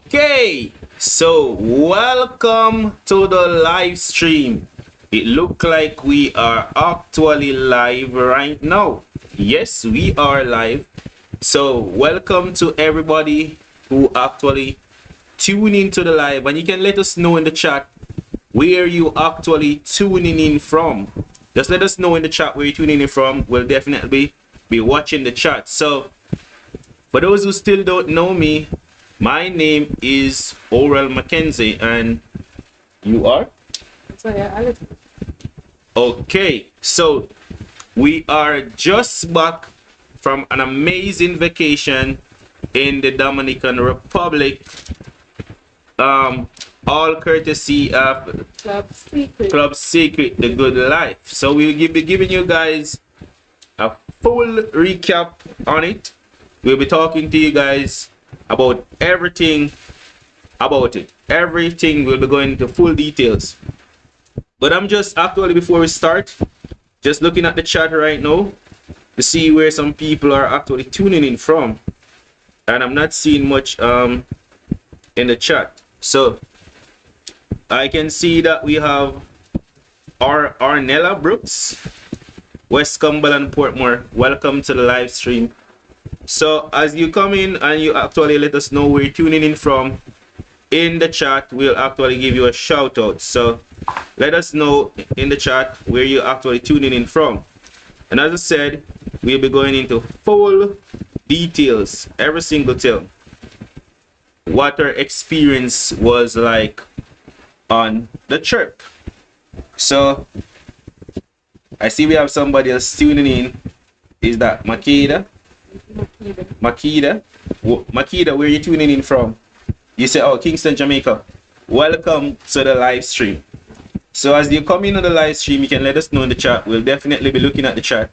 Okay, so welcome to the live stream. It look like we are actually live right now. Yes, we are live. So welcome to everybody who actually tune into the live, and you can let us know in the chat where you actually tuning in from. Just let us know in the chat where you're tuning in from. We'll definitely be watching the chat. So for those who still don't know me, my name is Oral Mackenzie, and you are? So yeah, Alex. Okay, so we are just back from an amazing vacation in the Dominican Republic. All courtesy of Club Secret, The Good Life. So we'll be giving you guys a full recap on it. We'll be talking to you guys about everything about it. Everything will be going into full details. But I'm just actually, before we start, just looking at the chat right now to see where some people are actually tuning in from. And I'm not seeing much in the chat. So I can see that we have Arnella Brooks, West Cumberland, Portmore. Welcome to the live stream. So as you come in and you actually let us know where you're tuning in from in the chat, we'll actually give you a shout out. So let us know in the chat where you're actually tuning in from. And as I said, we'll be going into full details, every single tale. What our experience was like on the trip. So I see we have somebody else tuning in. Is that Makeda? Makeda, where are you tuning in from? You say, oh, Kingston, Jamaica. Welcome to the live stream. So as you come in on the live stream, you can let us know in the chat. We'll definitely be looking at the chat.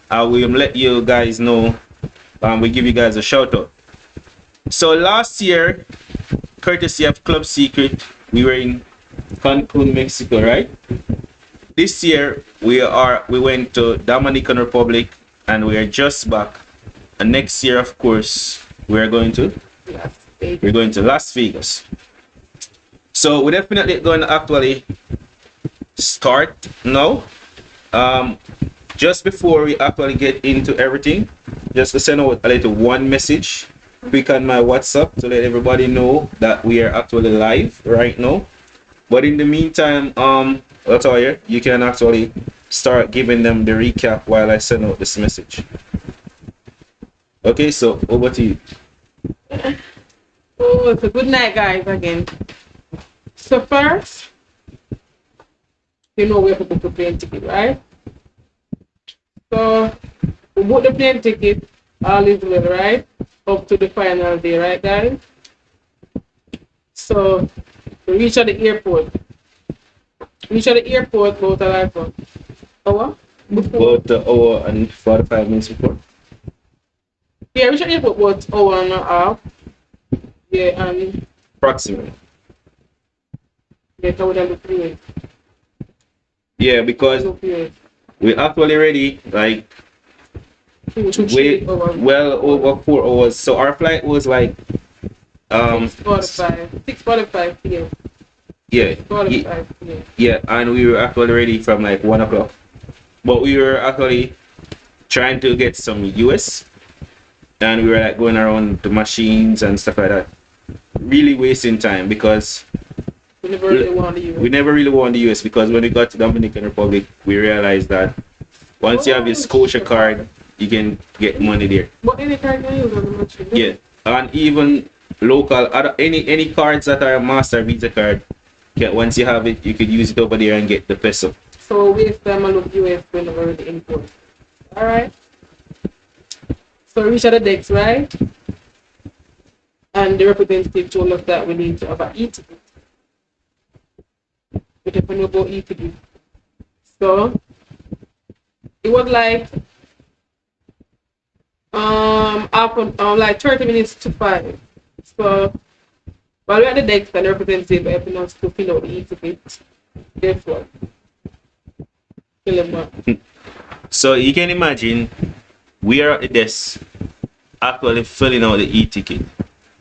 I will let you guys know. We'll give you guys a shout out. So last year, courtesy of Club Secret, we were in Cancun, Mexico, right? This year we went to Dominican Republic, and we are just back. And next year, of course, we're going to Las Vegas. So we're definitely going to actually start now. Just before we actually get into everything, just to send out a little one message quick on my WhatsApp to let everybody know that we are actually live right now. But in the meantime, Latoya, you can actually start giving them the recap while I send out this message. Okay, so over to you. Oh, it's a good night, guys, again. So first, we have to book a plane ticket, right? So we book the plane ticket, all is well, right? Up to the final day, right, guys? So we reach at the airport. About like an hour before. About the hour and 45 minutes before. Yeah, we should airport about hour and a half. Yeah, and approximately. Yeah, that would look great. Yeah, because we actually ready like well over 4 hours. So our flight was like 6:45 p.m. Yeah. 6:45 p.m. Yeah, and we were actually ready from like 1 o'clock. But we were actually trying to get some US, and we were like going around the machines and stuff like that. Really wasting time because we never really won the US. We never really won the US because when we got to Dominican Republic, we realized that once you have your Scotia card, you can get money there. But any card can use on the machine. Yeah, and even local, any cards that are a Master Visa card, once you have it, you could use it over there and get the peso. So waste time and look US whenever the import. Alright. So we reach at the decks, right? And the representative told us that we need to have an e-ticket. We definitely know about e-ticket. So it was like like 30 minutes to 5. So while we're at the desk and the representative helping us to fill out the e-ticket, guess what? So you can imagine we are at the desk actually filling out the e-ticket.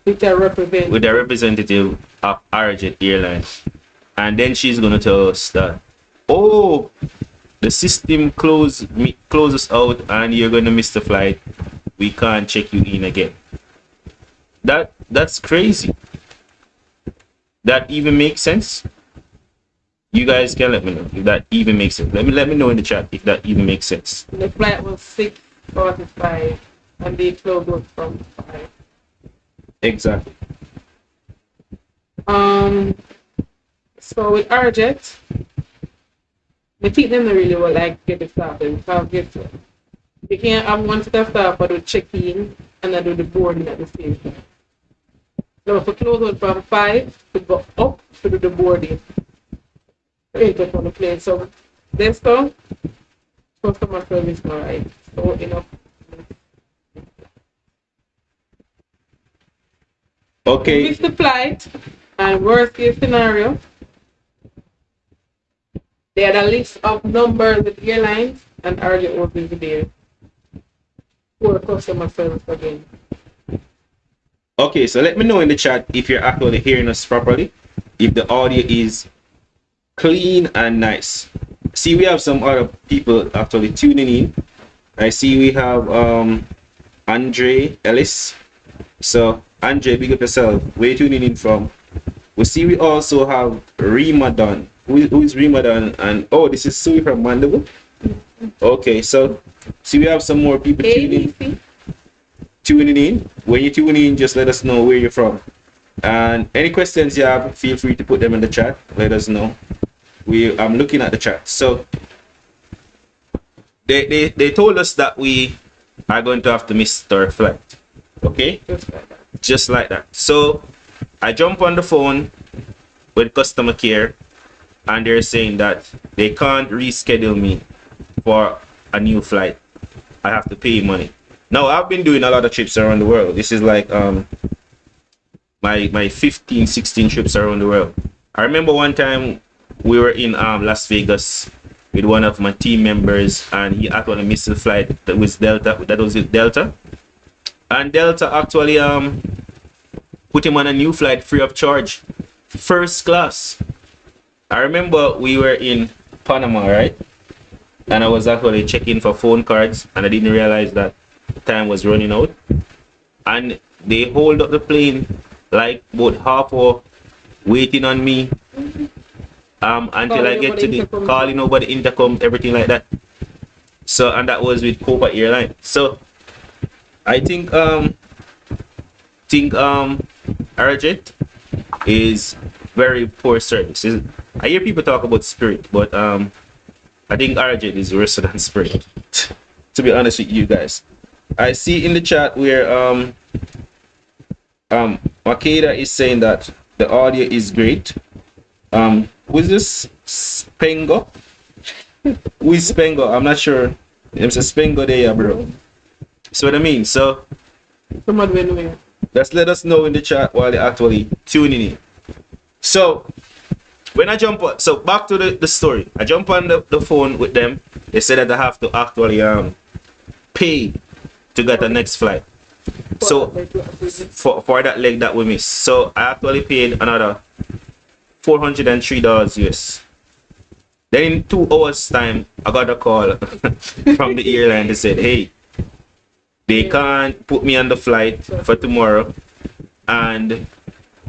with a representative. With a representative of Arjet Airlines. And then she's gonna tell us that, oh, the system closes out and you're gonna miss the flight. We can't check you in again. That's crazy. That even makes sense? You guys can let me know if that even makes sense. Let me know in the chat if that even makes sense. The flight was 6:45 and they closed out from 5. Exactly. So with Arjet, the team them really will like get it started because guess what? You can't have one set of staff that do check-in and I do the boarding at the same time. So for close out from 5 to go up to do the boarding. Right up on the plane. So this time, customer service now, right? So enough. Okay. Miss the flight and worst case scenario. They had a list of numbers with airlines and Arjet will be there for customer service again. Okay, so let me know in the chat if you're actually hearing us properly, if the audio is clean and nice. See, we have some other people actually tuning in. I see we have Andre Ellis. So Andre, big up yourself. Where you tuning in from? We see we also have Ramadan. Who is Ramadan? And oh, this is Sue from Mandible. Okay, so see we have some more people tuning in. When you tune in, just let us know where you're from. And any questions you have, feel free to put them in the chat. Let us know. I'm looking at the chat. So they told us that we are going to have to miss our flight. Okay? Just like that. So I jump on the phone with customer care and they're saying that they can't reschedule me for a new flight. I have to pay money. Now I've been doing a lot of trips around the world. This is like my 15, 16 trips around the world. I remember one time we were in Las Vegas with one of my team members and he actually missed the flight that was with Delta. And Delta actually put him on a new flight free of charge. First class. I remember we were in Panama, right? And I was actually checking for phone cards and I didn't realize that time was running out. And they hold up the plane like about half hour waiting on me until I get to the calling over the intercom, everything like that. So, and that was with Copa Airline. So I think Arjet is very poor service. I hear people talk about Spirit, but I think Arjet is worse than Spirit. To be honest with you guys, I see in the chat where Makeda is saying that the audio is great. Who is this? Spengo? Who is Spengo? I'm not sure. It's a Spengo there, bro. So what I mean. So just let us know in the chat while you're actually tuning in. So when I jump on, so back to the story. I jump on the phone with them. They said that I have to actually pay to get the next flight. So for that leg that we missed. So I actually paid another $403 US. Then in 2 hours time, I got a call from the airline. They said, hey, they can't put me on the flight for tomorrow and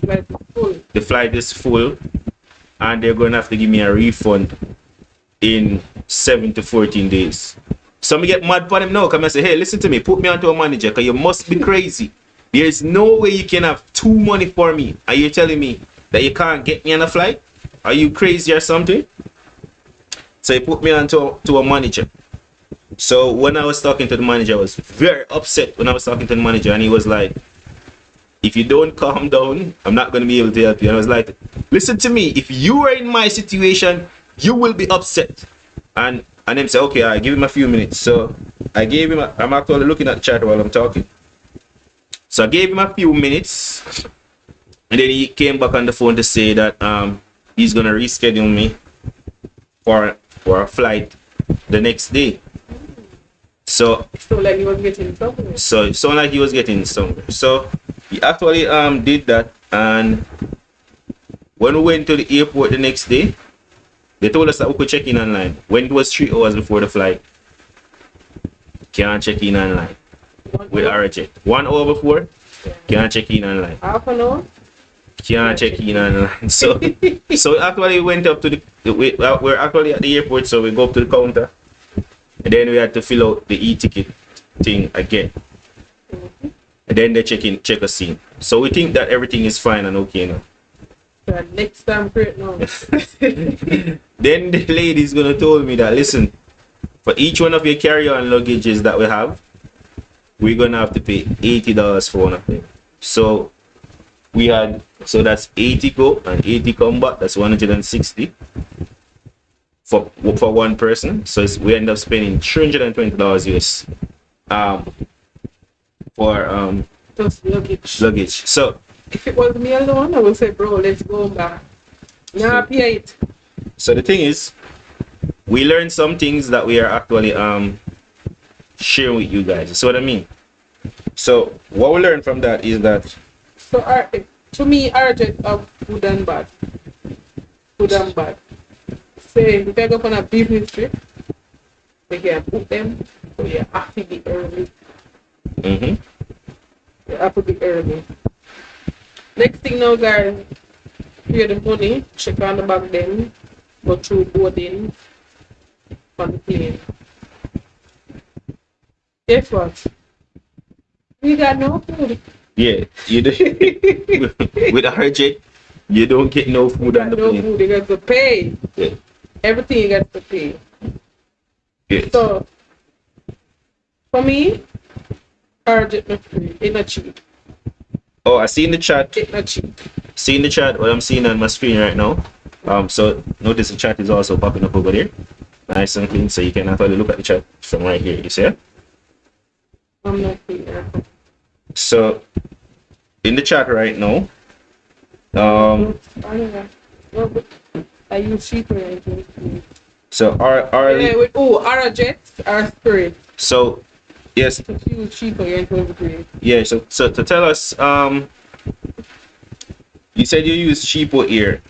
the flight is full and they're going to have to give me a refund in 7 to 14 days. So I get mad for them now. Come and say, hey, listen to me, put me onto a manager because you must be crazy. There is no way you can have too money for me. Are you telling me that you can't get me on a flight? Are you crazy or something? So he put me onto a manager. So when I was talking to the manager, I was very upset when I was talking to the manager, and he was like, if you don't calm down, I'm not going to be able to help you. And I was like, listen to me, if you are in my situation, you will be upset. And him said, okay, I give him a few minutes. So I gave him, I'm actually looking at the chat while I'm talking. So I gave him a few minutes, and then he came back on the phone to say that he's going to reschedule me for a flight the next day. So like he was getting somewhere. So it sounded like he was getting somewhere. So He actually did that, and when we went to the airport the next day, they told us that we could check in online. When it was 3 hours before the flight, can't check in online with RJ. 1 hour before, can't check in online. Half an hour? Can't check in online. So we actually went up to we're actually at the airport, so we go up to the counter, and then we had to fill out the e-ticket thing again. And then they check us in. So we think that everything is fine and okay now. So next time, great now. Then the lady is gonna tell me that, listen, for each one of your carry-on luggages that we have, we're gonna have to pay $80 for one of them. So that's 80 go and 80 come back. That's 160 for one person. So we end up spending $320 US for just luggage. So if it was me alone, I would say, bro, let's go back. Nah, pay it. So the thing is, we learned some things that we are actually sharing with you guys. You see what I mean? So what we learned from that is that, so to me, RJ of good and bad. Good and bad. Say if I go on a business trip, we can put them, so you have to be early. You have to be early. Next thing now, guys, pay the money, check on the back then, go through boarding on the plane. Guess what? We got no food. yeah, you do, with RJ, you don't get no food on the plane. No food, you got to pay. Yeah. Everything you got to pay. Yeah. So, for me, RJ not free. It's not cheap. Oh, I see in the chat. It's not cheap. See in the chat what I'm seeing on my screen right now. So notice the chat is also popping up over there, nice and clean. So you can actually look at the chat from right here. You see it? I'm not here. So in the chat right now, I use cheaper. so our Yeah, with RJ, our spirit. so yes, If you use cheaper, you're in 12th grade. yeah. So to tell us, you said you use cheapo here.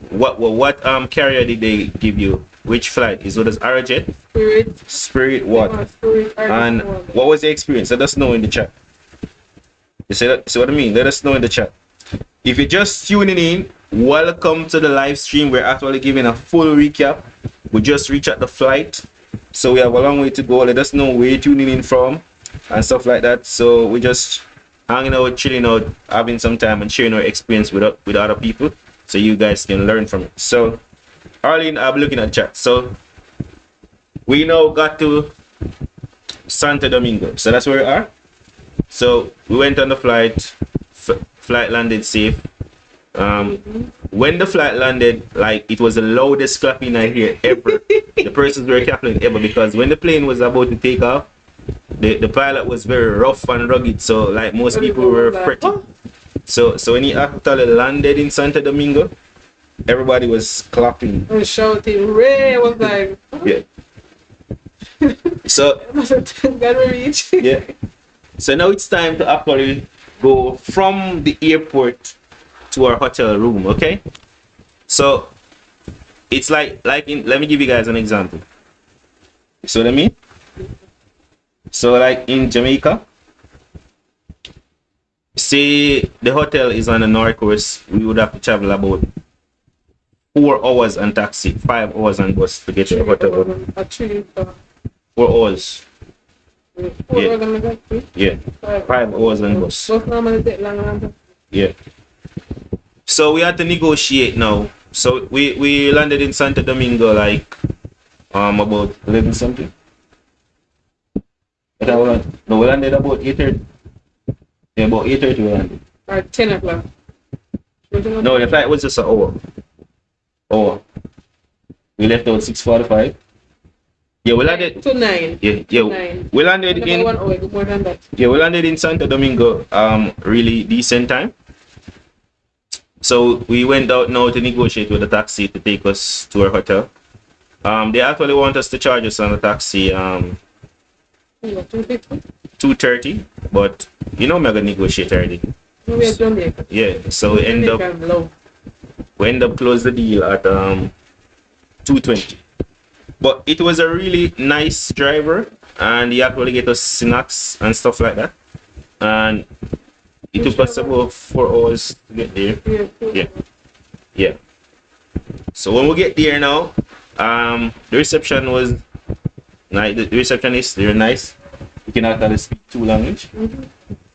What carrier did they give you? Which flight? Is it RJ? Spirit what? Yeah, Spirit, And what was the experience? Let us know in the chat. You see that? See what I mean? Let us know in the chat. If you're just tuning in, welcome to the live stream. We're actually giving a full recap. We just reached at the flight, so we have a long way to go. Let us know where you're tuning in from and stuff like that. So we're just hanging out, chilling out, having some time and sharing our experience with other people, so you guys can learn from it. So Arlene, I'll be looking at chat. So we now got to Santo Domingo. So that's where we are. So we went on the flight. Flight landed safe. When the flight landed, like, it was the loudest clapping I hear ever. The persons were clapping ever, because when the plane was about to take off, the pilot was very rough and rugged. So like most people were fretting. So when he actually landed in Santo Domingo, everybody was clapping and shouting. Ray was like, yeah. So gotta reach. yeah. So now it's time to actually go from the airport to our hotel room. Okay. So it's like let me give you guys an example. So what I mean? So like in Jamaica, say the hotel is on the north coast, we would have to travel about 4 hours on taxi, 5 hours on bus to get to the hotel. 4 hours. Yeah. 5 hours on bus. Yeah. So we had to negotiate now. So we landed in Santo Domingo like about 11 something. No, we landed about 8:30. Yeah, about 8:30 we landed. Or 10 o'clock. No, the flight was just an hour. We left out 6:45. Yeah, we landed to 9. Yeah. 9. We landed in 1 hour more than that. Yeah, we landed in Santo Domingo really decent time. So we went out now to negotiate with the taxi to take us to our hotel. They actually want us to charge us on the taxi $230, but you know I'm gonna negotiate already. We are Jamaican. Yeah, so we end up close the deal at 220. But it was a really nice driver, and he actually get us snacks and stuff like that. And it took us about 4 hours to get there. Yeah, yeah. So when we get there now, the reception was nice. The receptionists, they're nice. You can actually speak 2 languages.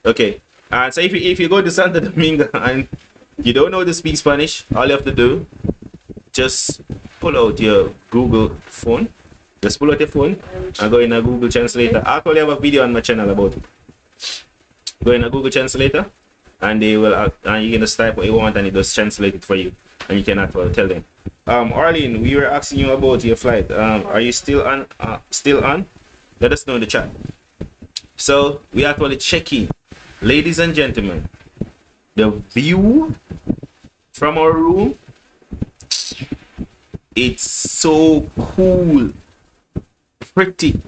Okay. And so if you go to Santo Domingo and you don't know how to speak Spanish, all you have to do, just pull out your Google phone. Just pull out your phone and go in a Google Translator. I actually have a video on my channel about it. Go in a Google Translator and they will and you can just type what you want and it does translate it for you. And you can actually tell them. Arlene, we were asking you about your flight. Are you still on? Still on? Let us know in the chat. So we actually check in. Ladies and gentlemen, the view from our room, it's so cool, pretty.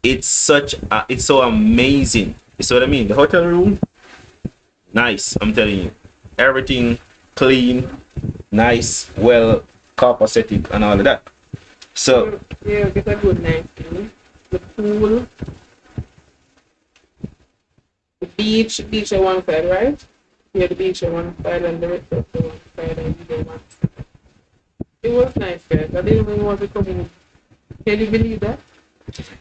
It's so amazing. You see what I mean? The hotel room, nice. I'm telling you, everything clean, nice, well, copacetic, and all of that. So yeah, get a good night view. The pool. The beach on one side, right? Yeah, the beach on one side and the rest of the one side and the one side. It was nice, guys. I didn't even want to come home. Can you believe that?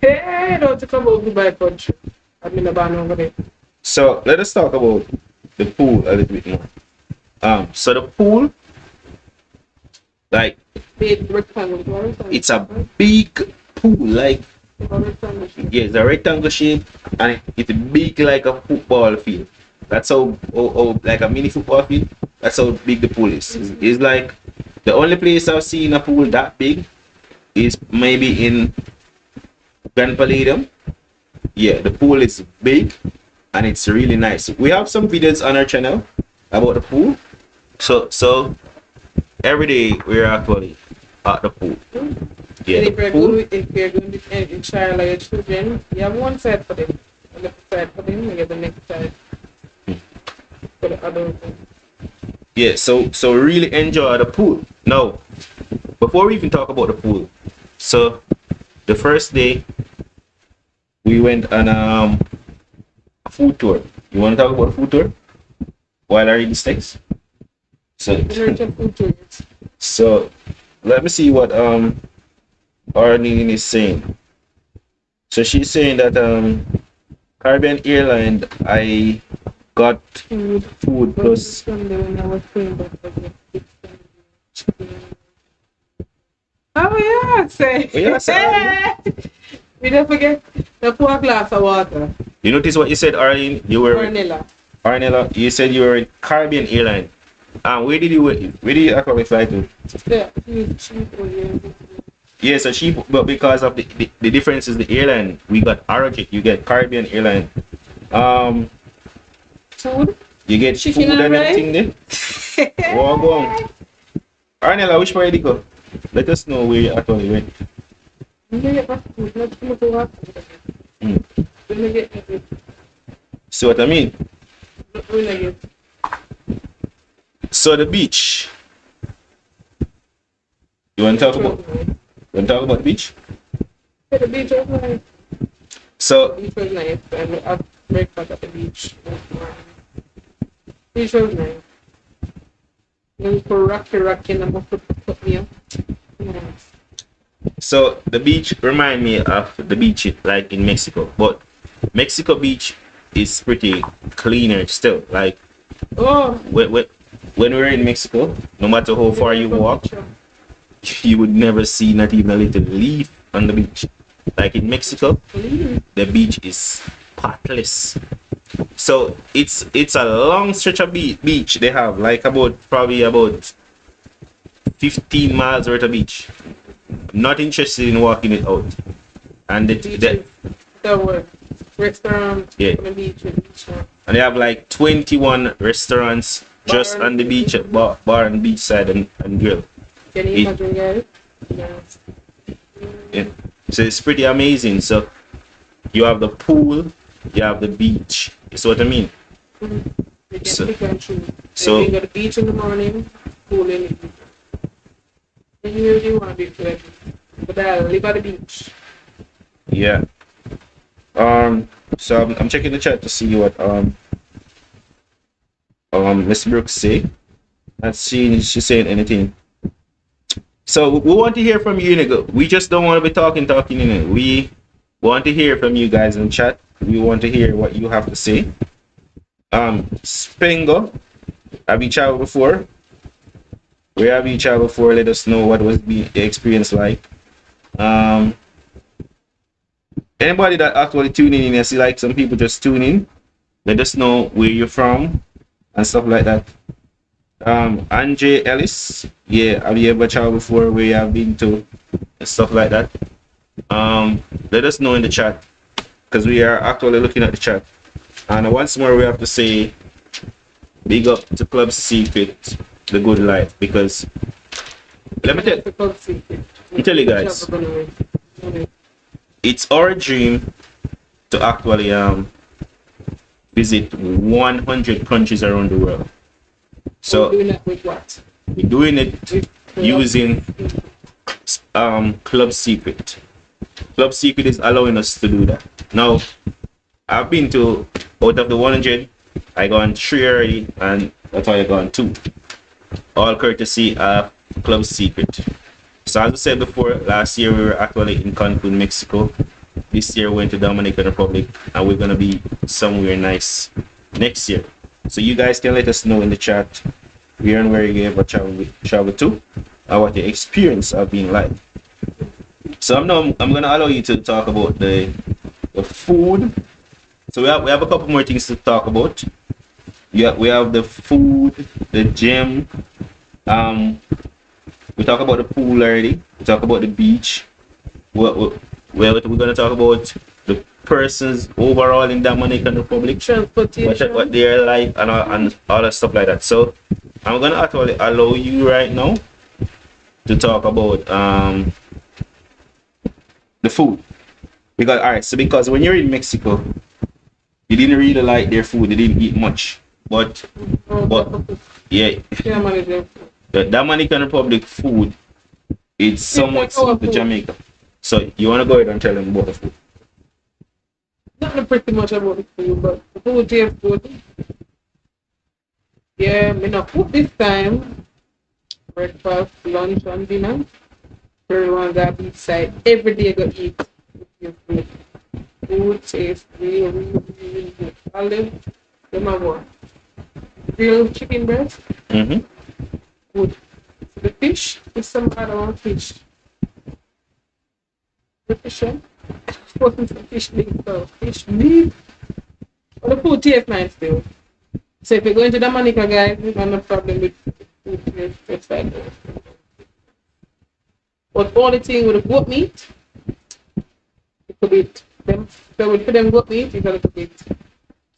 Hey, I don't want to come over to my country. I've been about over there. So let us talk about the pool a little bit more. So the pool, like, Big rectangle. it's a big pool, like. Yeah, it's a rectangle shape and it's big like a football field. That's how like a mini football field. That's how big the pool is. It's like the only place I've seen a pool that big is maybe in Grand Palladium. Yeah, the pool is big and it's really nice. We have some videos on our channel about the pool. So every day we're actually at the pool. Yeah, if you're going to child or your children, you have one side for them, and the side for them, you get the next side for the other one. Yeah, so really enjoy the pool. Now, before we even talk about the pool, so the first day we went on a food tour. You want to talk about a food tour while I read the text? So let me see what Arlene is saying. So she's saying that Caribbean Airline, I got food plus. Oh yeah, say. Oh, yeah, say. We don't forget the poor glass of water. You notice what you said, Arlene? You were Arnella. You said you were in Caribbean Airline. Where did you actually fly to? Yeah, so cheap, but because of the difference is the airline. We got Arabic, you get Caribbean Airline. Food? You get Chicken food and right? everything there. Wow, go on. Arnella, which part did you go? Let us know where you actually went. See what I mean? So the beach. You want to talk about the beach? Yeah, the beach was nice. So The beach was nice. And I had breakfast at the beach. Beach was nice. You for rocky and I'm put me up. Nice. So the beach remind me of the beach like in Mexico, but Mexico beach is pretty cleaner still. Like when we were in Mexico, no matter how far you walk, you would never see not even a little leaf on the beach. Like in Mexico, the beach is spotless. So it's a long stretch of beach they have, like probably about 15 miles worth of beach. I'm not interested in walking it out. And the restaurant yeah. on the beach. And they have like 21 restaurants just on the beach, bar and beach side and grill. Can you imagine, guys? Yes. Yeah. So it's pretty amazing. So you have the pool, you have the beach. You see what I mean? You can So, pick and choose. so You can go to the beach in the morning, pool in the evening. And you really want to be flexible. But I live at the beach. yeah. So I'm checking the chat to see what Miss Brooks say. Not seeing she's saying anything. So we want to hear from you, nigga. We just don't want to be talking, you know. We want to hear from you guys in chat. We want to hear what you have to say. Spengo, have you traveled before? Where have you traveled before? Let us know what was the experience like. Anybody that actually tuning in, I see like some people just tune in. Let us know where you're from and stuff like that. Andre Ellis, yeah, have you ever traveled before? Where you have been to and stuff like that. Let us know in the chat because we are actually looking at the chat. And once more, we have to say big up to Club Secret, the good life, because let me tell you guys, it's our dream to actually visit 100 countries around the world. So we're doing it with what? we're doing it using Club Secret. Club Secret is allowing us to do that. Now, I've been to, out of the 100, I gone 3 already, and that's why I gone 2. All courtesy of Club Secret. So as I said before, last year we were actually in Cancun, Mexico. This year we went to Dominican Republic, and we're gonna be somewhere nice next year. So you guys can let us know in the chat where and where you ever travel to, and what the experience of being like. So I'm gonna allow you to talk about the food. So we have a couple more things to talk about. Yeah, we have the food, the gym. We talk about the pool already. We talk about the beach. We're gonna talk about the persons overall in Dominican Republic, Transportation, what they're like, and all that stuff like that. So I'm gonna actually allow you right now to talk about the food. Because when you're in Mexico, you didn't really like their food. They didn't eat much, but yeah, the Dominican Republic food, it's somewhat similar to Jamaica. So you wanna go ahead and tell them about the food? Not pretty much about the food, but the food tastes good. Yeah, me not cook this time. Breakfast, lunch, and dinner. Everyone got beach side. Every day go eat. Food tastes really good. Olive, them have what? Grilled chicken breast. Mm-hmm. Good. The fish is some other one fish. The fish, wasn't some fish meat, so fish meat. But the food tastes nice still. So if you're going to Dominica, guys, you have no problem with food taste like that. But the only thing with the goat meat, it's a bit for them goat meat, it's a little bit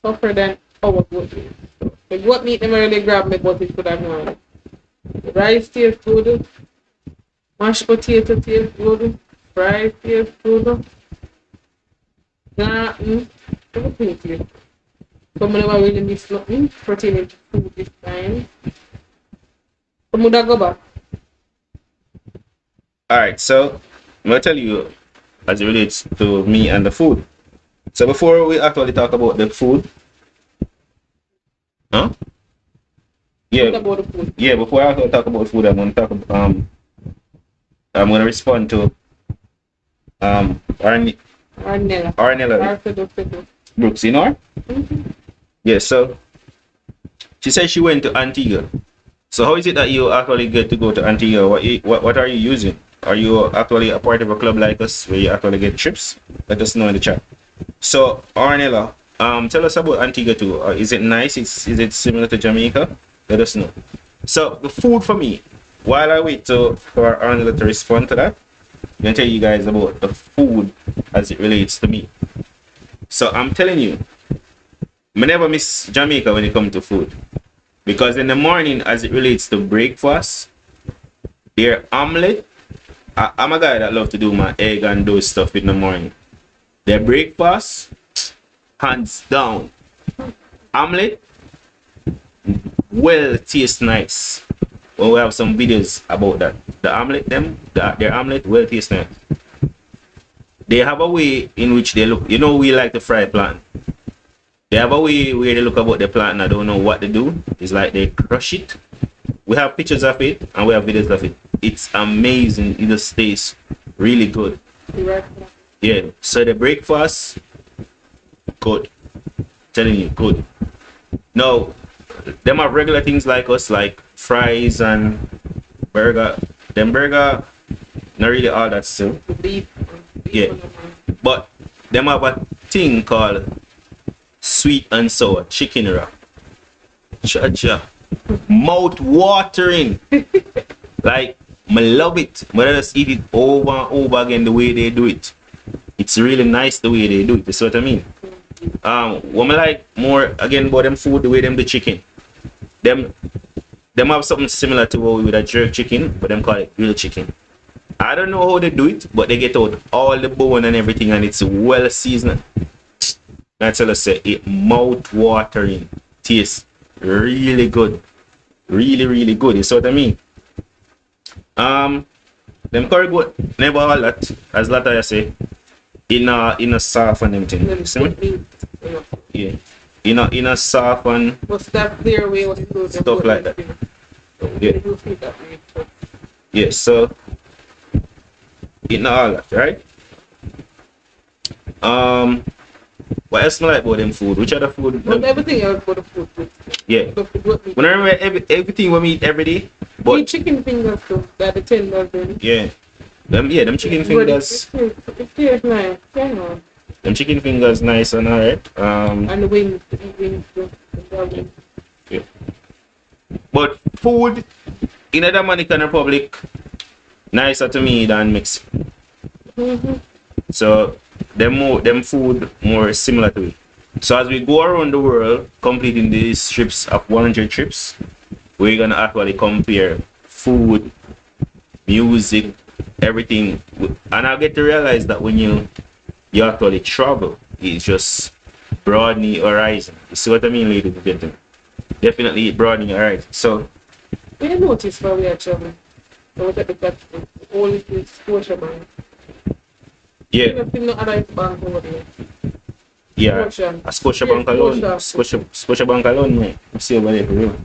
tougher than our goat meat. So the goat meat never really grab me, but it could have gone. The rice tastes good, mashed potato tastes good, fries tastes good. Everything tastes. So I never really miss nothing pertaining to food this time. So I go back. Alright, so I'm gonna tell you as it relates to me and the food. So before we actually talk about the food, huh? Yeah, What about the food? yeah. Before I actually talk about food, I'm gonna talk. I'm gonna respond to Arnella Brooks. You know her? Mm-hmm. Yeah. So she said she went to Antigua. So how is it that you actually get to go to Antigua? What are you using? Are you actually a part of a club like us where you actually get trips? Let us know in the chat. So Arnella, tell us about Antigua too. Is it nice? Is it similar to Jamaica? Let us know. So the food for me, while I wait for Arnella to respond to that, I'm gonna tell you guys about the food as it relates to me. So I'm telling you, I never miss Jamaica when it comes to food. Because in the morning, as it relates to breakfast, their omelette, I'm a guy that love to do my egg and those stuff in the morning. Their breakfast, hands down. Omelette, well taste nice. When we have some videos about that. The omelette their omelette well taste nice. They have a way in which they look, we like to fry plant. They have a way where they look about the plant and I don't know what they do. It's like they crush it. We have pictures of it and we have videos of it. It's amazing. It just tastes really good. Yeah. So the breakfast, good. Telling you, good. Now, them have regular things like us, like fries and burger. Them burger, not really all that still. Beef. Yeah. But them have a thing called sweet and sour chicken wrap. Cha-cha. Mouth watering. Like, I love it. But I just eat it over and over again the way they do it. It's really nice the way they do it. That's what I mean. What I like more again about them food, the way them do chicken. Them have something similar to what we would have jerk chicken, but them call it grilled chicken. I don't know how they do it, but they get out all the bone and everything, and it's well seasoned. That's all I say. It mouth watering, tastes really good, really good. You see what I mean? Them curry goat never all that, as lot I say. In a soft and them thing. See me? Yeah. In a soft and what's that their way? What's good? Stuff like that. Yeah. Yeah. So in all that, right? What else I like about them food? Which other food? But everything else but the food. Yeah. When I remember everything we eat every day. But eat chicken fingers too. That the tenders. Yeah. Them chicken fingers. It tastes nice. Yeah. Them chicken fingers nice and alright. And the wings too. Yeah. But food in the Dominican Republic nicer to me than Mexico. So them food more similar to it. So as we go around the world completing these trips of 100 trips, we're gonna actually compare food, music, everything, and I get to realize that when you actually travel, it's just broadening your horizon. You see what I mean, ladies and gentlemen? Definitely broadening your horizon. So we notice while we are traveling. So we take the all this Scotia Bank. yeah, Bank over there. yeah, a Scotia Bank alone, Scotia Bank alone, mate. You see over there for real.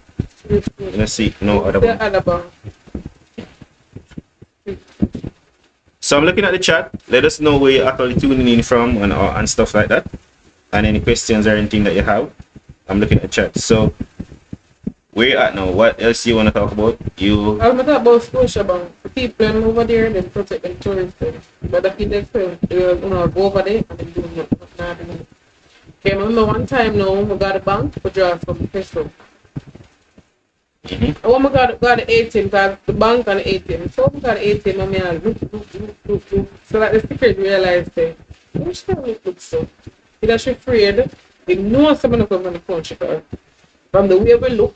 Let's see, no other bank. The other bank. So I'm looking at the chat. Let us know where you're actually tuning in from and stuff like that. And any questions or anything that you have. I'm looking at the chat. So where you at now? What else you want to talk about? I'm going to talk about Scotiabank. The people over there, they protect them tourists. But if they fail, they're going to go over there and they're doing nothing. Okay, I remember one time now, we got a bank for draw from peso. And when we got the ATM, because the bank and the ATM, so we got the ATM and I look. So that the secret realized that, which time it looks so? It actually afraid, they know someone come from the country from the way we look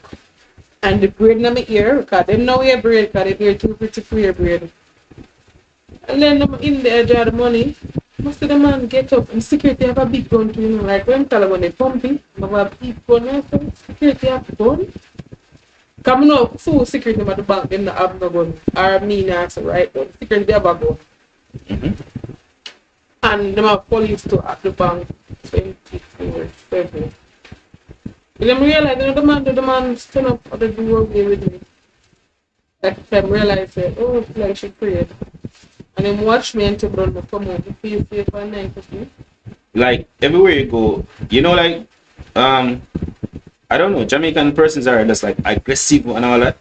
and the braid in my ear, because they know we have braid, because they ear too pretty for your braid. And then I'm in there, draw the money. Most of the man get up and security have a big gun to, like when tell them when they pumping, they have a big gun, and security have a gun. Come no full security at the bank, them not have no gun. Or me not so right now. Security have a gun. And them have police too at the bank 24/7. But them realize the man stand up at the door with me. Like them realize that like she prayed. And then watch me until brother come out. You feel safe and nice with me. Like everywhere you go, like I don't know, Jamaican persons are just like aggressive and all that.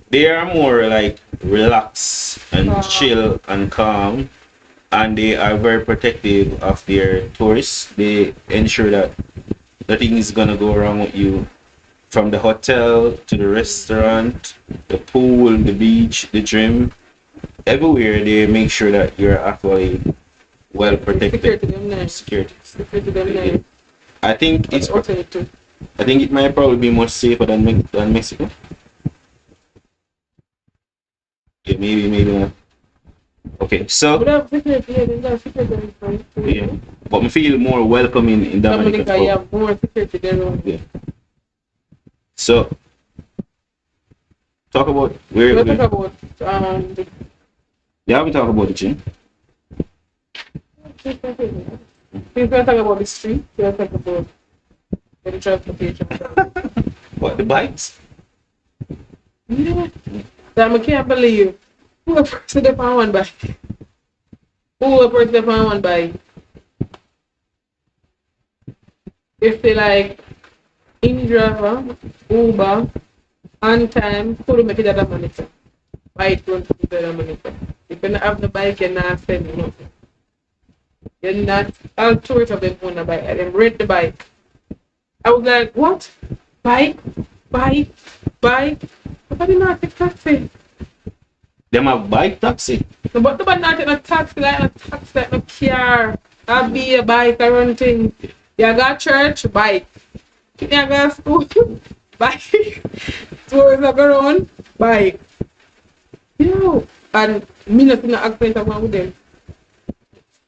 They are more like relaxed and chill and calm, and they are very protective of their tourists. They ensure that nothing is gonna go wrong with you, from the hotel to the restaurant, the pool, the beach, the gym. Everywhere they make sure that you're actually well protected. Security. I think it might probably be more safer than Mexico. Yeah, maybe not. Okay, so yeah, but I feel more welcoming in Dominican. Yeah, more security there. Yeah. So talk about where We'll talk about the we haven't talked about the gym. we'll talk about the street, we'll talk about the transportation. What, the bikes? Yeah. That I can't believe who a person up on one bike. Who a person up on one bike. If they like in driver, Uber, on time, could make it at a monitor. Bike don't put it at a monitor. If you don't have the bike, you're not spending nothing. You're not all tours of them on a bike and then rent the bike. I was like, what? Bike? Bike? Bike? But I did not take taxi. Them have bike taxi. No, but not take a taxi like a car. I'll be a bike around thing. You got church, bike. You got school, bike. Tours I go around, bike. You and me not in the accent of one with them.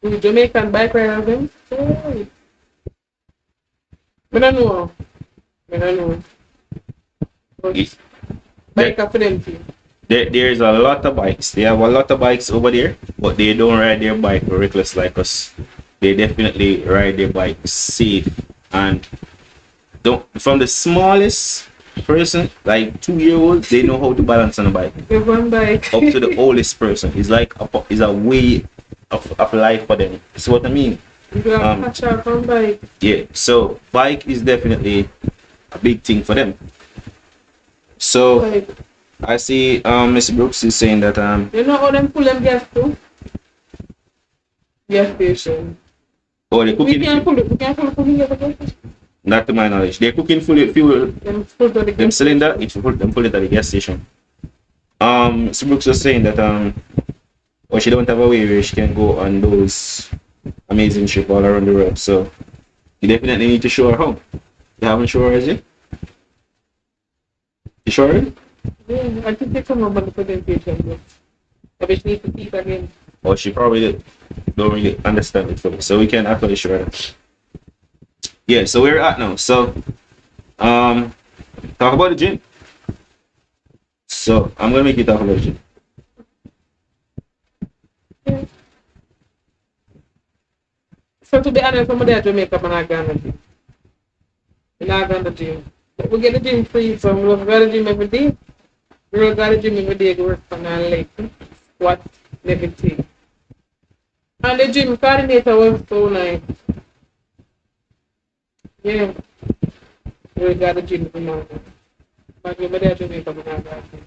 With Jamaican bike riders them. Oh. I don't know. I don't know. But bike are for them too. There's a lot of bikes. They have a lot of bikes over there, but they don't ride their bike reckless like us. They definitely ride their bike safe and don't. From the smallest person, like 2-year-old, they know how to balance on a bike. They one bike. Up to the oldest person, it's like is a way of life for them. See what I mean? You have catch up on bike. Yeah. So bike is definitely a big thing for them. So. Like, I see Mr. Brooks is saying that you know how them pull them gas too? Gas station. oh, they're We cooking can't pull it. We can't pull it gas station. not to my knowledge. They're cooking fuel Them pull to the them gas cylinder, it's them pull it at the gas station. Mr. Brooks was saying that or she don't have a way where she can go on those amazing trips all around the world. So you definitely need to show her how. You haven't shown her yet? You sure? Yeah, I think they come up on the presentation, but I just need to see it again. Or she probably don't really understand it fully. So we can actually show her. Yeah, so where we're at now. So talk about the gym. So I'm gonna make you talk about the gym. Yeah. So to be honest, somebody at Jamaica, I'm not going to the gym. I'm not going to the gym. But we get the gym free, so we go to the gym every day. We go to the gym every day to work on our leg, squat, everything. And the gym coordinator was so nice. Yeah. We got the gym every morning. But we get the Jamaica, I'm not going to.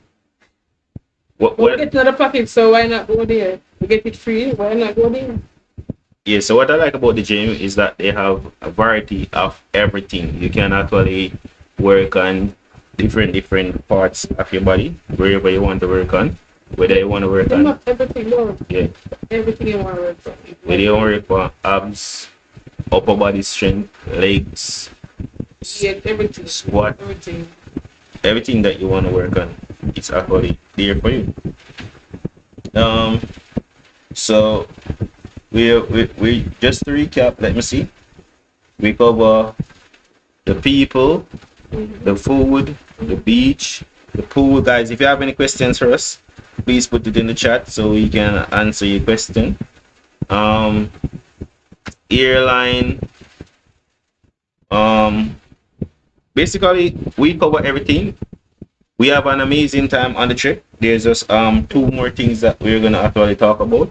What? We get another package, so why not go there? We get it free, why not go there? Yeah, so what I like about the gym is that they have a variety of everything. You can actually work on different parts of your body, wherever you want to work on. Whether you want to work on Not everything, no. yeah, Everything you want to work on. whether you want to work on abs, upper body strength, legs, Yeah, everything. squat, Everything. everything that you want to work on, it's actually there for you. So we just to recap, let me see. We cover the people, the food, the beach, the pool. Guys, if you have any questions for us, please put it in the chat so we can answer your question. Airline. Basically we cover everything. We have an amazing time on the trip. There's just 2 more things that we're gonna actually talk about,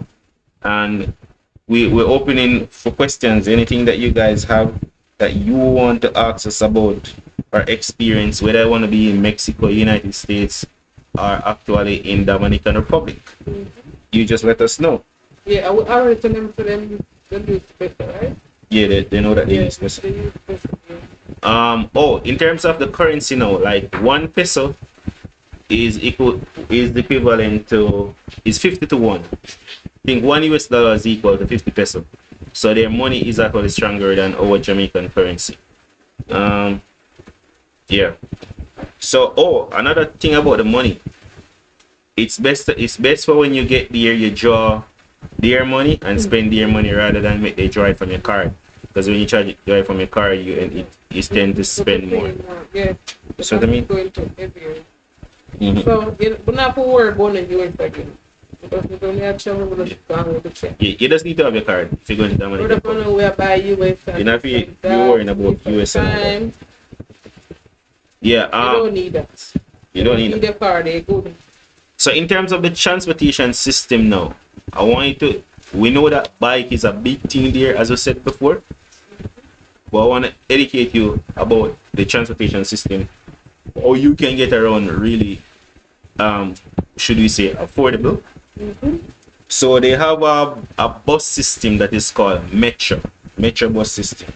and we're opening for questions. Anything that you guys have that you want to ask us about or experience, whether I want to be in Mexico, United States, or actually in Dominican Republic, you just let us know. Yeah, I already told them for them to use special, right? Yeah, they know that they Yeah, use this. they use special, yeah. Oh, in terms of the currency now, like 1 peso is the equivalent to is 50 to 1. I think $1 is equal to 50 peso. So their money is actually stronger than our Jamaican currency. Yeah. So another thing about the money, it's best for when you get there, you draw their money and spend their money rather than make they draw it from your card. because when you drive from your car, you tend to spend more. Yeah. So what I mean? Going to everywhere. Mm-hmm. So we're not for work going to US again. Because we don't have travel with the check. You just need to have your card if you're going to Dominican Republic. We're by US. You're not you're worrying about US and all that. Yeah. You don't need that. You don't need a car. They're good. So in terms of the transportation system now, I want you to. We know that bike is a big thing there, as I said before. But I want to educate you about the transportation system, or you can get around really, should we say, affordable. Mm-hmm. So they have a bus system that is called Metro bus system.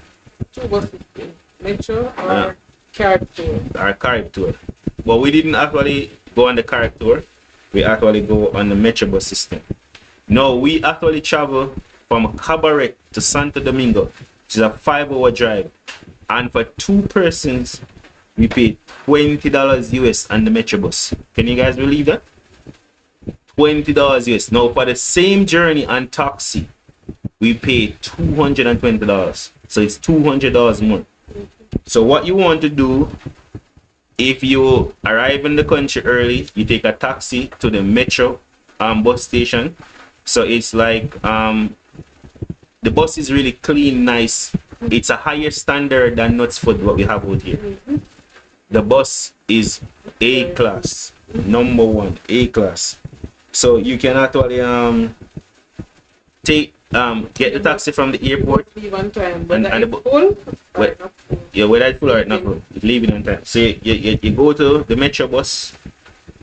Two bus system, Metro or Carib Tour. Or Carib Tour. But we didn't actually go on the Carib Tour. We actually go on the Metro bus system. No, we actually travel from Cabaret to Santo Domingo, which is a 5-hour drive. And for 2 persons, we paid $20 US on the Metro bus. Can you guys believe that? $20 US. Now, for the same journey on taxi, we paid $220. So it's $200 more. So what you want to do, if you arrive in the country early, you take a taxi to the Metro bus station. So it's like the bus is really clean, nice. It's a higher standard than Knutsford what we have out here. Mm-hmm. The bus is A class, number 1, A class. So you can actually get the taxi from the airport. Leave on time. And the full? Yeah, whether it's full or not full, it's leaving on time. So you go to the Metro bus,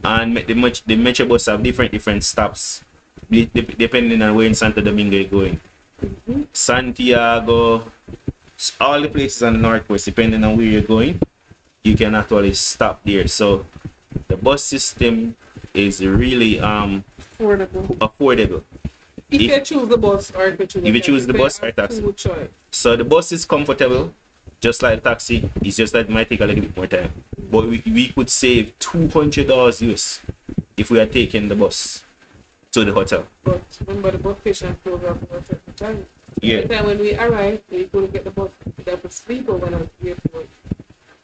and the Metro bus have different stops depending on where in Santo Domingo you're going. Mm-hmm. Santiago, all the places on the northwest, depending on where you're going, you can actually stop there. So the bus system is really affordable. If you choose the bus or if you choose the bus or taxi. So the bus is comfortable, just like the taxi. It's just that it might take a little bit more time. But we could save $200 US if we are taking the bus to the hotel. But remember, the bus station closed up for a certain time. Yeah. The time when we arrived, we couldn't get the bus. We have to sleep over at the airport.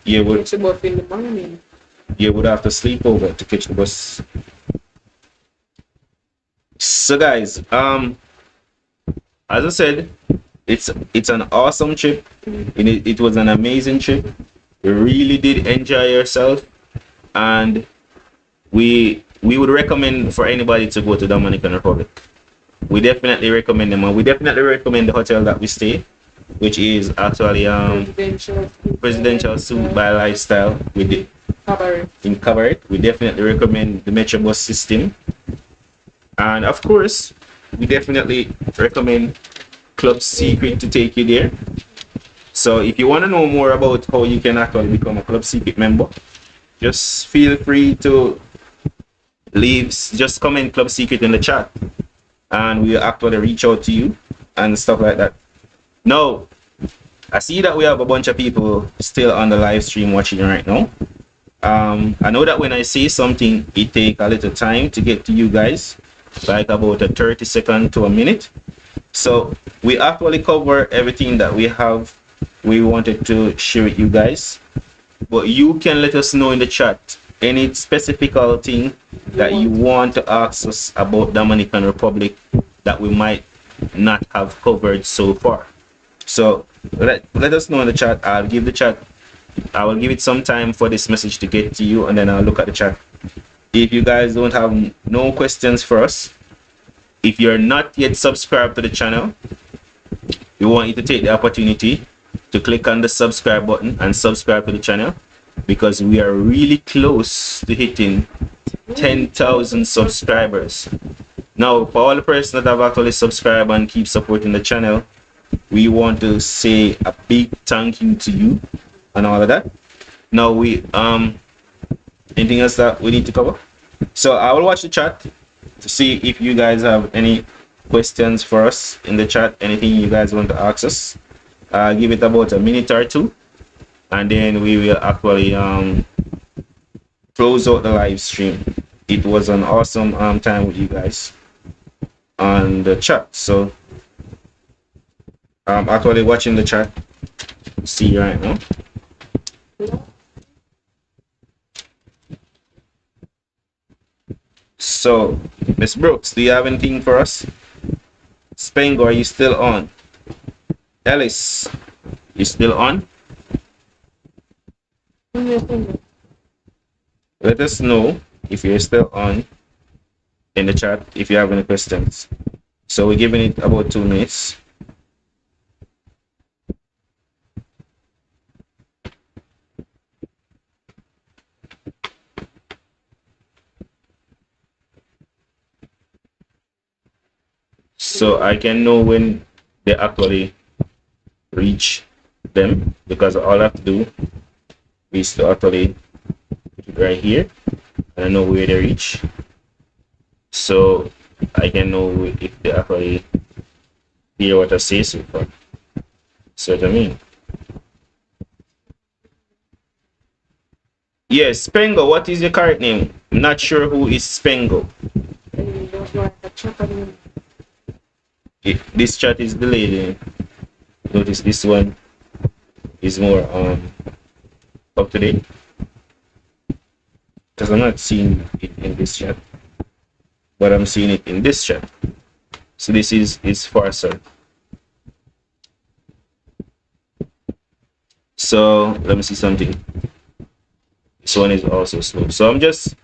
Yeah, we'll catch the bus in the morning. You would have to sleep over to catch the bus. So guys, as I said, it's an awesome trip. It was an amazing trip. You really did enjoy yourself, and we would recommend for anybody to go to Dominican Republic. We definitely recommend them, and we definitely recommend the hotel that we stay, which is actually Presidential Suite by Lifestyle in Cabaret. We definitely recommend the Metro bus system, and of course we definitely recommend Club Secret to take you there. So if you want to know more about how you can actually become a Club Secret member, just feel free to just comment Club Secret in the chat, and we'll actually reach out to you and stuff like that. Now, I see that we have a bunch of people still on the live stream watching right now. I know that when I say something, it takes a little time to get to you guys, like about a 30 seconds to a minute. So we actually cover everything that we wanted to share with you guys. But you can let us know in the chat any specific thing that you want to ask us about Dominican Republic that we might not have covered so far. So let us know in the chat. I will give it some time for this message to get to you, and then I'll look at the chat. If you guys don't have no questions for us, if you're not yet subscribed to the channel, we want you to take the opportunity to click on the subscribe button and subscribe to the channel, because we are really close to hitting 10,000 subscribers. Now, for all the persons that have actually subscribed and keep supporting the channel, we want to say a big thank you to you and all of that. Now anything else that we need to cover? So I will watch the chat to see if you guys have any questions for us in the chat, anything you guys want to ask us. Give it about a minute or two, and then we will actually close out the live stream. It was an awesome time with you guys on the chat. So I'm actually watching the chat. See right now. So, Miss Brooks, do you have anything for us? Spango, are you still on? Ellis, you still on? Let us know if you're still on in the chat if you have any questions. So we're giving it about 2 minutes. So I can know when they actually reach them, because all I have to do is to actually put it right here and I know where they reach. So I can know if they actually hear what I say so far. So what I mean. Yes, Spengo, what is your correct name? I'm not sure who is Spengo. This chat is delayed. Notice this one is more up to date, because I'm not seeing it in this chat, but I'm seeing it in this chat. So this is Farser. So let me see something. This one is also slow. So I'm just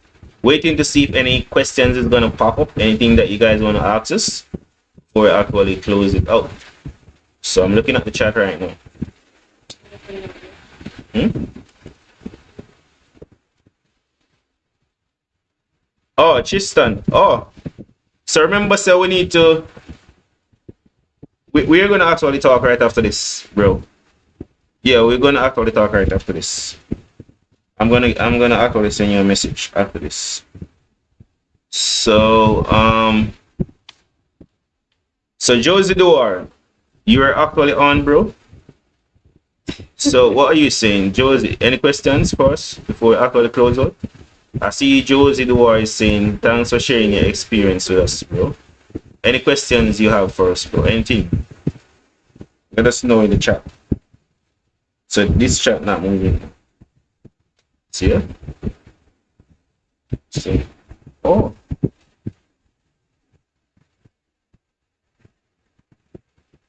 waiting to see if any questions is gonna pop up, anything that you guys want to ask us before I actually close it out. So I'm looking at the chat right now. Oh, Chistan. Oh, so remember, so we need to. We're gonna actually talk right after this, bro. Yeah, we're gonna actually talk right after this. I'm gonna actually send you a message after this. So so Josie Duar, you are actually on, bro. So what are you saying, Josie? Any questions for us before we actually close out? I see Josie Duar is saying thanks for sharing your experience with us, bro. Any questions you have for us, bro? Anything? Let us know in the chat. So this chat not moving. See ya? See? Oh.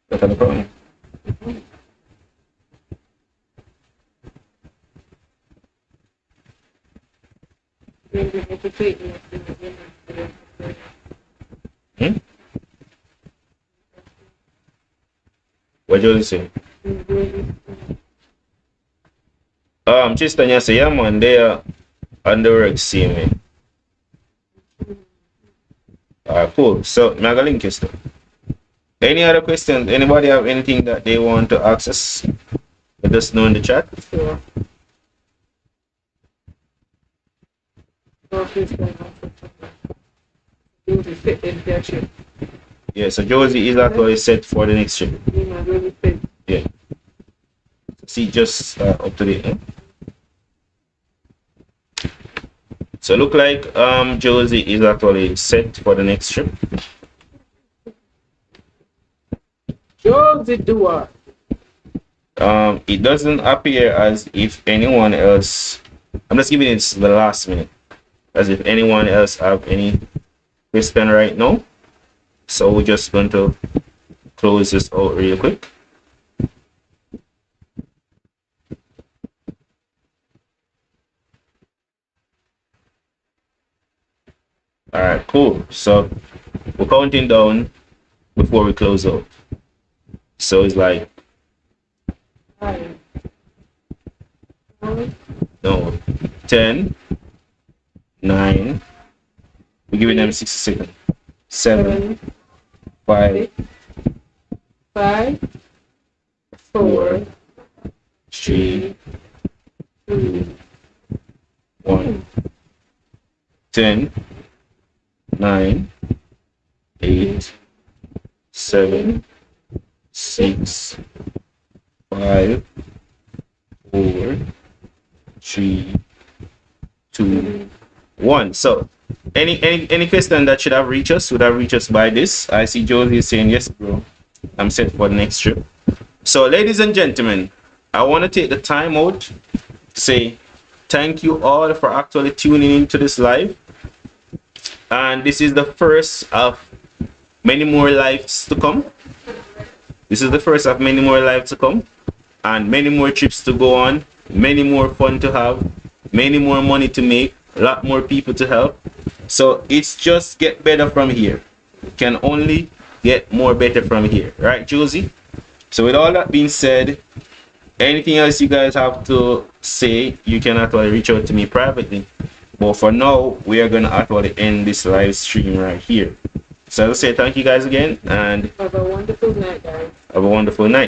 Look at the problem. What you say? Just Tanya say, yeah, man, they are on the work, see me. Cool. So, I'm gonna link you stuff. Any other questions? Anybody have anything that they want to ask us? Let us know in the chat. Sure. Yeah, so Josie is actually set for the next trip. Yeah. See, just up to date. So look like Josie is actually set for the next trip. Josie Duar. It doesn't appear as if anyone else. I'm just giving it the last minute, as if anyone else have any question right now. So we're just going to close this out real quick. All right, cool. So we're counting down before we close out. So it's like no 10, 9. We're giving them 60 seconds. 7, 5, 4, 3, 2, 1. 10, 9, 8, 7, 6, 5, 4, 3, 2, 1. So any question that should have reached us would have reached us by this. I see Josie is saying yes, bro. I'm set for the next trip. So, ladies and gentlemen, I want to take the time out to say thank you all for actually tuning into this live. And this is the first of many more lives to come. This is the first of many more lives to come. And many more trips to go on. Many more fun to have. Many more money to make. A lot more people to help. So it's just get better from here. It can only get more better from here. Right, Josie? So with all that being said, anything else you guys have to say, you can actually reach out to me privately. But for now, we are going to actually end this live stream right here. So I'll say thank you guys again, and have a wonderful night, guys. have a wonderful night.